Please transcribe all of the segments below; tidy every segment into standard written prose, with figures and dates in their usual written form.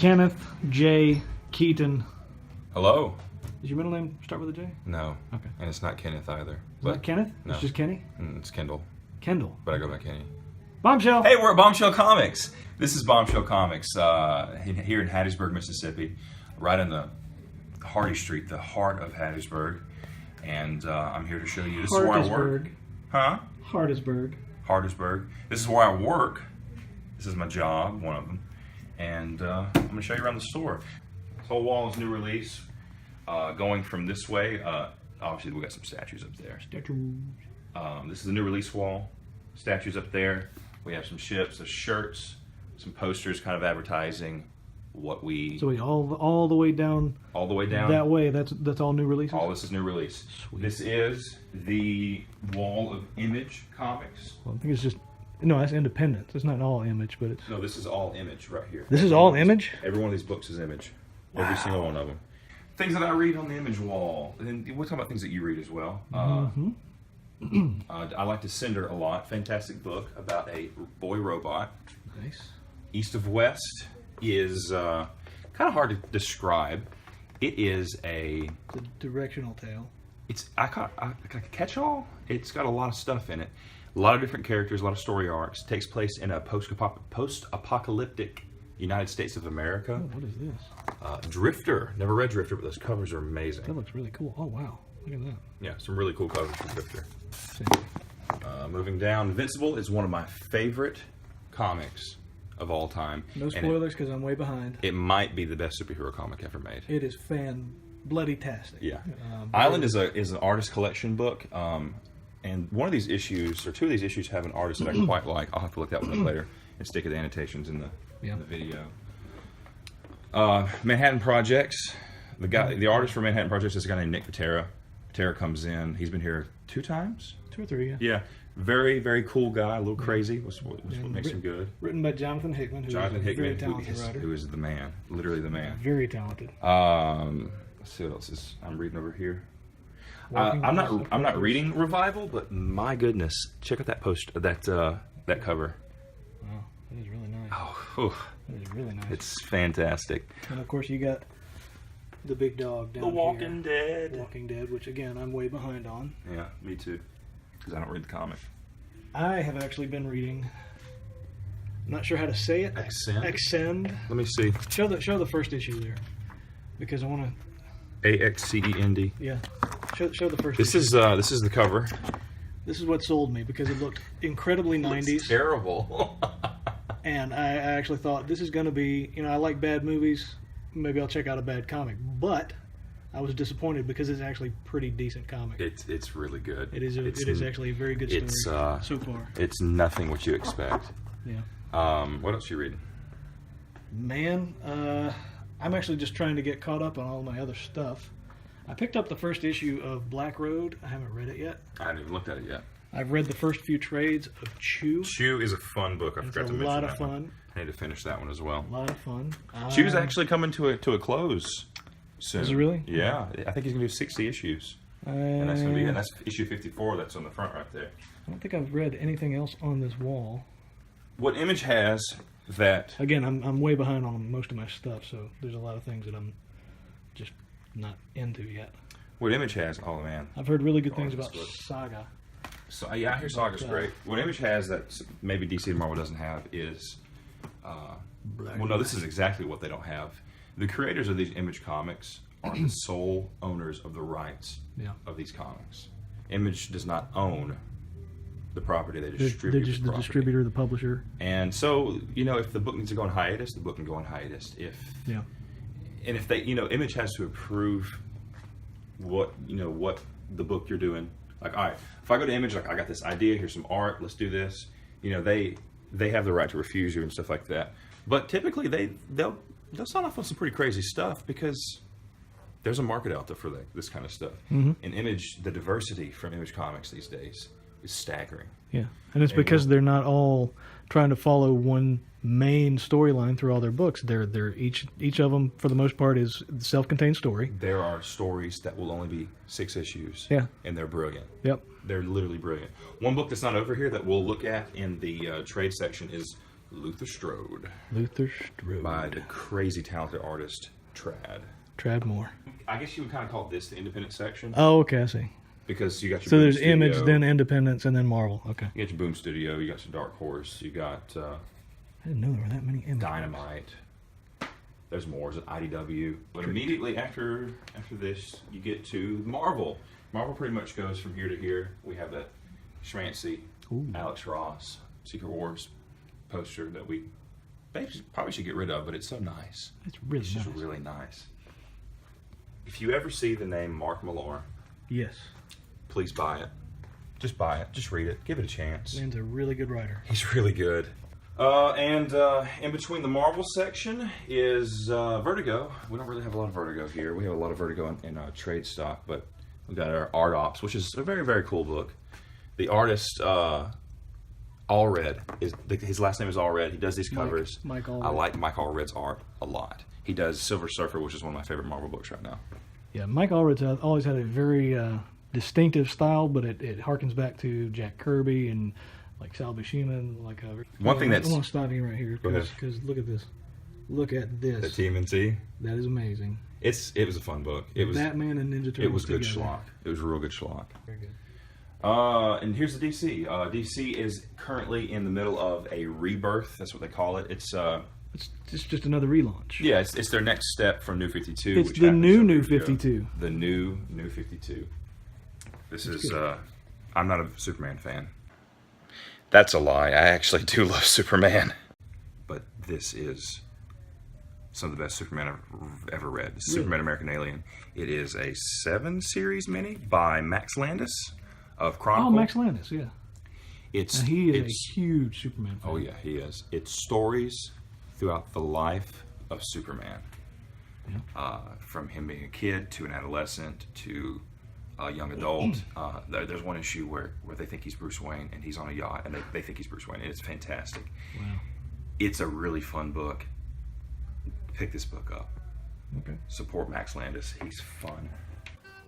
Kenneth J. Keaton. Hello. Does your middle name start with a J? No. Okay. And it's not Kenneth either. Is that Kenneth? No. It's just Kenny? It's Kendall. Kendall. But I go by Kenny. Bombshell! Hey, we're at Bombshell Comics. This is Bombshell Comics here in Hattiesburg, Mississippi, right in the Hardy Street, the heart of Hattiesburg. And I'm here to show you. This is where I work. Huh? Hattiesburg. Hattiesburg. This is where I work. This is my job, one of them. And I'm going to show you around the store. This whole wall is new release. Going from this way, obviously we got some statues up there. This is the new release wall. Statues up there. We have some ships, some shirts, some posters kind of advertising what we... So wait, all the way down... All the way down? That way, that's all new releases? All this is new release. Sweet. This is the wall of Image Comics. Well, I think it's just... No, that's Independence. It's not all Image, but it's... No, this is all Image right here. This is all Image? Every one of these books is Image. Every single one of them. Things that I read on the Image wall. And we're talking about things that you read as well. I like Descender a lot. Fantastic book about a boy robot. Nice. East of West is kind of hard to describe. It is a directional tale. It's a catch-all. It's got a lot of stuff in it. A lot of different characters, a lot of story arcs. It takes place in a post-apocalyptic United States of America. Oh, what is this? Drifter. Never read Drifter, but those covers are amazing. That looks really cool. Oh, wow. Look at that. Yeah, some really cool covers for Drifter. Moving down, Invincible is one of my favorite comics of all time. No spoilers because I'm way behind. It might be the best superhero comic ever made. It is bloody-tastic. Yeah. Island is an artist collection book, and one of these issues, or two of these issues, have an artist that I quite like. I'll have to look that one up later and stick the annotations in the video. Manhattan Projects. The artist for Manhattan Projects is a guy named Nick Patera. Patera comes in. He's been here 2 times. 2 or 3, yeah. Yeah. Very, very cool guy. A little crazy. What's what makes him good. Written by Jonathan Hickman, who is a very talented writer. Who is the man. Literally the man. Very talented. Let's see what else is I'm reading over here. I'm not reading Revival, but my goodness, check out that that cover. Wow, that is really nice. Oh, that is really nice. It's fantastic. And of course, you got the big dog down The Walking Dead. Walking Dead, which again I'm way behind on. Yeah, me too, because I don't read the comic. I have actually been reading. I'm not sure how to say it. Extend. Let me see. Show the first issue there, because I want to. AXCEND. Yeah. Show the first. This is the cover. This is what sold me because it looked incredibly 90s. It's terrible. And I actually thought this is going to be, I like bad movies. Maybe I'll check out a bad comic. But I was disappointed because it's actually a pretty decent comic. It's really good. It is actually a very good story so far. It's nothing what you expect. Yeah. What else are you reading? Man, I'm actually just trying to get caught up on all my other stuff. I picked up the first issue of Black Road. I haven't read it yet. I haven't even looked at it yet. I've read the first few trades of Chew. Chew is a fun book. I forgot to mention that. It's a lot of fun. I need to finish that one as well. A lot of fun. Chew's actually coming to a close soon. Is it really? Yeah. I think he's going to do 60 issues. And that's issue 54 that's on the front right there. I don't think I've read anything else on this wall. What Image has that... Again, I'm way behind on most of my stuff, so there's a lot of things that I'm just not into yet. What Image has... Oh, man. I've heard really good things about Saga. So, yeah, I hear Saga's great. What Image has that maybe DC and Marvel doesn't have is... well, no, this is exactly what they don't have. The creators of these Image comics are the sole owners of the rights of these comics. Image does not own the property. They distribute They're just the distributor, the publisher. And so, if the book needs to go on hiatus, the book can go on hiatus. And if they, Image has to approve what the book you're doing. Like, all right, if I go to Image, like, I got this idea, here's some art, let's do this. They have the right to refuse you and stuff like that. But typically, they'll sign off on some pretty crazy stuff because there's a market out there for this kind of stuff. In Image, the diversity from Image Comics these days is staggering. Yeah, and it's because they're not all trying to follow one main storyline through all their books. They're each of them, for the most part, is a self-contained story. There are stories that will only be 6 issues. Yeah, and they're brilliant. Yep, they're literally brilliant. One book that's not over here that we'll look at in the trade section is Luther Strode. Luther Strode. By the crazy talented artist Trad. Trad Moore. I guess you would kind of call this the independent section. Oh, okay, I see. Because you got your So Boom there's Studio, Image, then Independence, and then Marvel. Okay. you got your Boom Studio, you got your Dark Horse, you got I didn't know there were that many Image. Dynamite. There's more. There's an IDW. But immediately after this, you get to Marvel. Marvel pretty much goes from here to here. We have that schmancy Alex Ross Secret Wars poster that we probably should get rid of, but it's so nice. It's really It's nice. just really nice. If you ever see the name Mark Millar, Yes. please buy it. Just buy it. Just read it. Give it a chance. Man's a really good writer. He's really good. And in between the Marvel section is Vertigo. We don't really have a lot of Vertigo here. We have a lot of Vertigo in trade stock, but we got our Art Ops, which is a very, very cool book. The artist, Allred, his last name is Allred. He does these covers. Mike Allred. I like Mike Allred's art a lot. He does Silver Surfer, which is one of my favorite Marvel books right now. Yeah, Mike Allred's always had a very distinctive style, but it harkens back to Jack Kirby and like Sal Buscema and like one thing that's. I want to stop you right here Go ahead. because look at this. Look at this. The TMNT. That is amazing. It was a fun book. It was Batman and Ninja Turtles. It was good together. schlock. It was real good schlock. Very good. And here's the DC. DC is currently in the middle of a rebirth. That's what they call it. It's It's just another relaunch. yeah, it's their next step from New 52. It's which the happened new some New years ago. 52. The new 52. This is I'm not a Superman fan. That's a lie. I actually do love Superman. But this is some of the best Superman I've ever read. This is Superman American Alien. It is a 7-series mini by Max Landis of Chronicle. Oh, Max Landis, yeah. It's And he is it's, a huge Superman fan. Oh yeah, he is. It's stories throughout the life of Superman. Yeah. From him being a kid to an adolescent to a young adult. There's one issue where they think he's Bruce Wayne and he's on a yacht and they think he's Bruce Wayne and it's fantastic. Wow. It's a really fun book. Pick this book up. Okay. Support Max Landis. He's fun.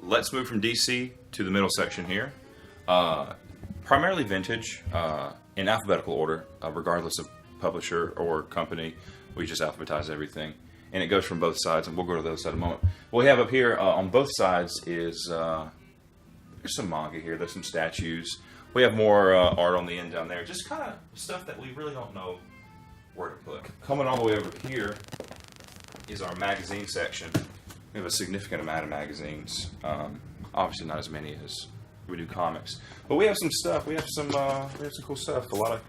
Let's move from DC to the middle section here. Primarily vintage, in alphabetical order, regardless of publisher or company. We just alphabetize everything. And it goes from both sides, and we'll go to the other side in a moment. What we have up here on both sides is, there's some manga here, there's some statues. We have more art on the end down there. Just kind of stuff that we really don't know where to put. Coming all the way over here is our magazine section. We have a significant amount of magazines. Obviously not as many as we do comics. But we have some stuff. We have some cool stuff. A lot of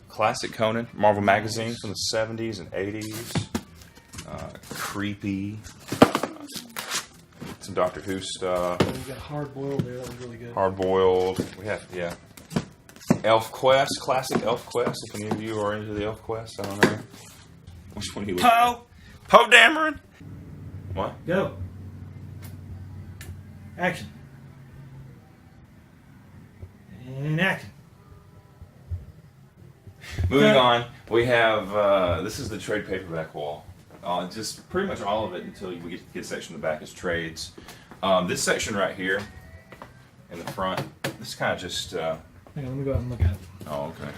classic Conan, Marvel magazine from the 70s and 80s. Creepy. Some Doctor Who stuff. We got Hard Boiled there. That was really good. Hard Boiled. We have, Elf Quest, classic Elf Quest. If any of you are into the Elf Quest, I don't know. Which one do you look at? Poe Dameron? What? Go. Action. And action. Moving on, we have, this is the trade paperback wall. Just pretty much all of it until we get to the section in the back is trades. This section right here in the front, this is kind of just... Hang on, let me go out and look at it. Oh, okay.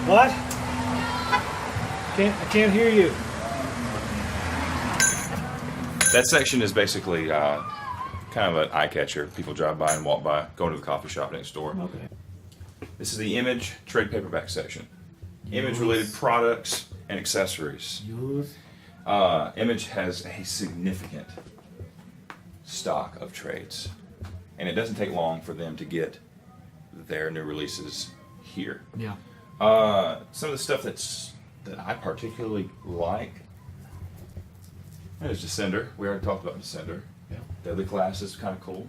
What? I can't hear you. That section is basically kind of an eye catcher. People drive by and walk by, go to the coffee shop next door. Okay. This is the Image trade paperback section. Image-related products and accessories. Image has a significant stock of trades, and it doesn't take long for them to get their new releases here. Yeah. Some of the stuff that I particularly like. There's Descender. We already talked about Descender. Yeah. Deadly Class is kind of cool.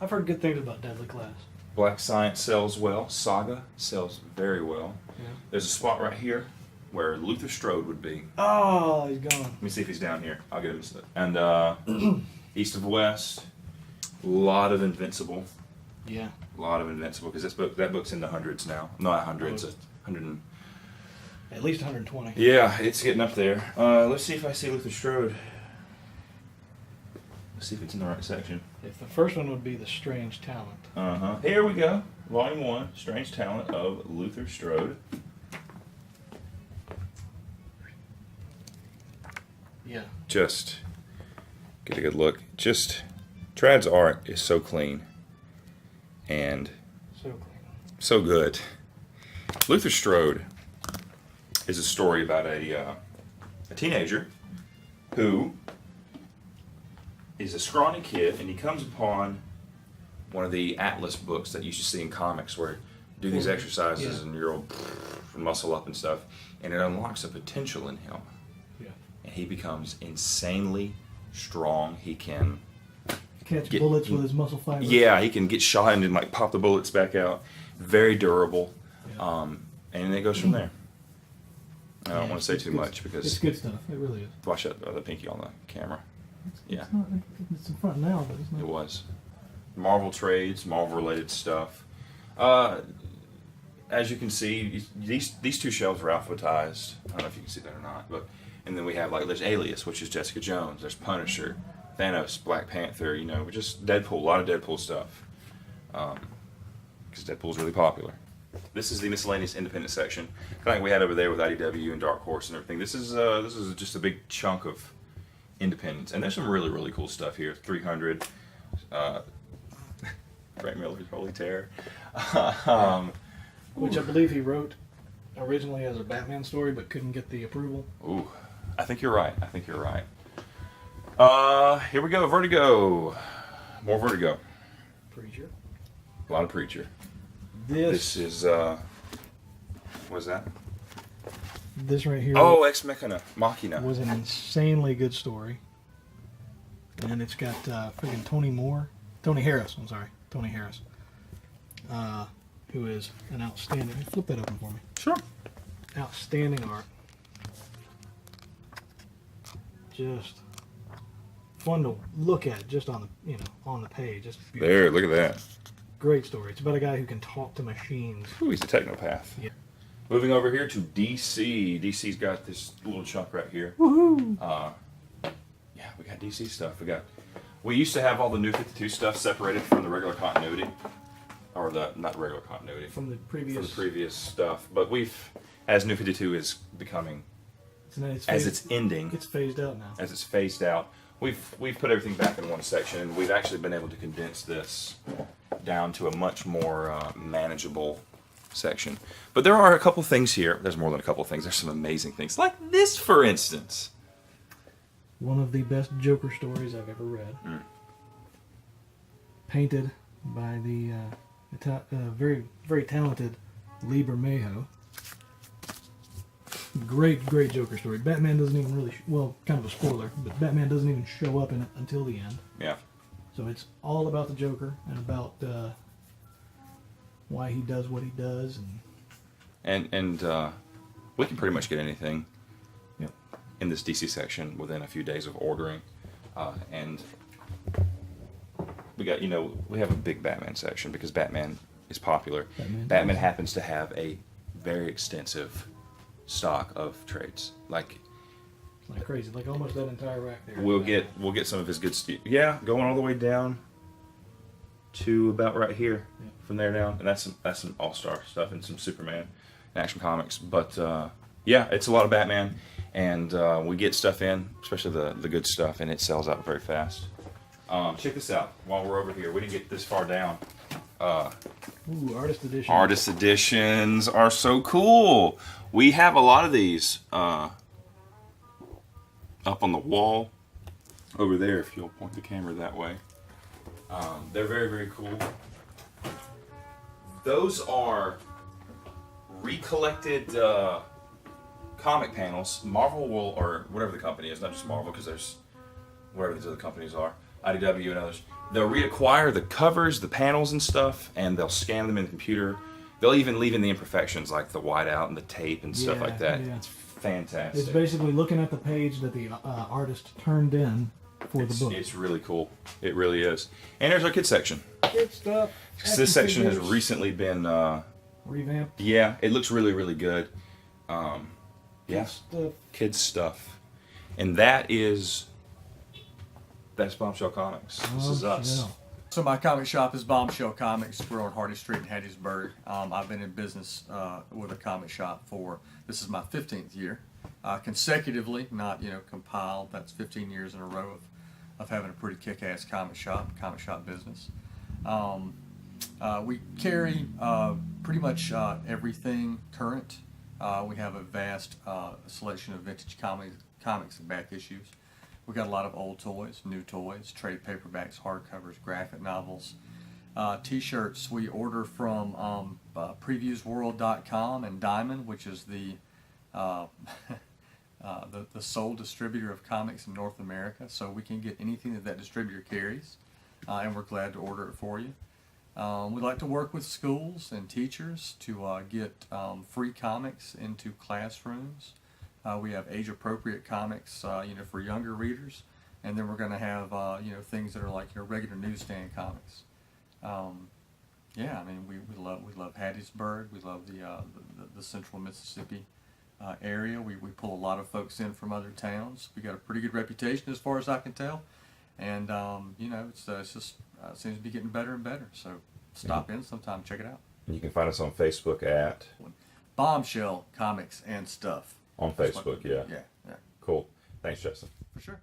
I've heard good things about Deadly Class. Black Science sells well. Saga sells very well. Yeah. There's a spot right here where Luther Strode would be. Oh, he's gone. Let me see if he's down here. I'll get him. And East of West, a lot of Invincible. Yeah. A lot of Invincible because that book's in the hundreds now. Not hundreds, 100. At least 120. Yeah, it's getting up there. Let's see if I see Luther Strode. Let's see if it's in the right section. If the first one would be The Strange Talent. Here we go. Volume 1, Strange Talent of Luther Strode. Yeah. Just get a good look. Just Trad's art is so clean and So clean. so good. Luther Strode is a story about a teenager who is a scrawny kid, and he comes upon one of the Atlas books that you should see in comics where you do these exercises and you're all muscle up and stuff, and it unlocks a potential in him. Yeah. And he becomes insanely strong. He can Catch bullets with his muscle fibers. Yeah, he can get shot and then like pop the bullets back out. Very durable. Yeah. And it goes from there. I don't want to say too much because it's good stuff. It really is. watch that the pinky on the camera. It's not, it's in front now, but it's not. It was. Marvel trades, Marvel related stuff. As you can see, these two shelves are alphabetized. I don't know if you can see that or not, but and then we have like there's Alias, which is Jessica Jones. There's Punisher, Thanos, Black Panther. You know, just Deadpool. A lot of Deadpool stuff. Because Deadpool's really popular. This is the miscellaneous independent section, kind of like we had over there with IDW and Dark Horse and everything. This is just a big chunk of independence, and there's some really really cool stuff here. 300. Frank Miller's Holy Terror. Which I believe he wrote originally as a Batman story, but couldn't get the approval. Ooh, I think you're right. Here we go. Vertigo. More Vertigo. Preacher. A lot of Preacher. This is what is that? This right here. Oh, Ex Machina. Was an insanely good story, and it's got freaking Tony Harris. I'm sorry, Tony Harris, who is an outstanding. Flip that open for me. Sure. Outstanding art. Just fun to look at, just on the on the page. Just beautiful. There, look at that. Great story. It's about a guy who can talk to machines. Ooh, he's a technopath. Yeah. Moving over here to DC. DC's got this little chunk right here. Woohoo! Yeah, we got DC stuff. We used to have all the New 52 stuff separated from the regular continuity, or not regular continuity From the previous. stuff. But as New 52 is becoming, it's ending, It's phased out now. as it's phased out, we've put everything back in one section, and we've actually been able to condense this down to a much more manageable section. But there are a couple things here. There's more than a couple things. There's some amazing things, like this, for instance. One of the best Joker stories I've ever read. Painted by the very, very talented Lee Bermejo. Great Joker story. Batman doesn't even really, kind of a spoiler, but Batman doesn't even show up in it until the end. Yeah. So it's all about the Joker and about why he does what he does. And we can pretty much get anything Yep. in this DC section within a few days of ordering. And we got, we have a big Batman section because Batman is popular. Batman happens to have a very extensive stock of trades. Like crazy, like almost that entire rack there. we'll get some of his good stuff. Yeah, going all the way down to about right here. Yeah. From there down, and that's some all-star stuff and some Superman and Action Comics. But yeah, it's a lot of Batman, and we get stuff in, especially the good stuff, and it sells out very fast. Check this out. While we're over here, we didn't get this far down. Ooh, artist edition. Artist editions are so cool. We have a lot of these up on the wall over there. If you'll point the camera that way, they're very very cool. Those are recollected comic panels. Marvel will, or whatever the company is, not just Marvel, because there's whatever these other companies are, IDW and others. They'll reacquire the covers, the panels and stuff, and they'll scan them in the computer. They'll even leave in the imperfections like the whiteout and the tape and stuff like that. Yeah. It's fantastic. It's basically looking at the page that the artist turned in for the book. It's really cool. It really is. And there's our kids section. Good stuff. This section has recently been revamped. Yeah, it looks really really good. Yeah, Stuff. kids stuff, and that is That's Bombshell Comics. This is us. Bombshell. So my comic shop is Bombshell Comics. We're on Hardy Street in Hattiesburg. I've been in business with a comic shop for, this is my 15th year. Consecutively, not, compiled. That's 15 years in a row of having a pretty kick-ass comic shop business. We carry pretty much everything current. We have a vast selection of vintage comics and back issues. We got a lot of old toys, new toys, trade paperbacks, hardcovers, graphic novels, T-shirts. We order from previewsworld.com and Diamond, which is the sole distributor of comics in North America. So we can get anything that distributor carries, and we're glad to order it for you. We like to work with schools and teachers to get free comics into classrooms. We have age-appropriate comics, for younger readers, and then we're going to have, things that are like your regular newsstand comics. We love Hattiesburg. We love the central Mississippi area. We pull a lot of folks in from other towns. We got a pretty good reputation as far as I can tell, and it's just seems to be getting better and better. So stop in sometime, check it out. And you can find us on Facebook at Bombshell Comics and Stuff. on Facebook. Yeah. Yeah. Cool. Thanks, Justin. For sure.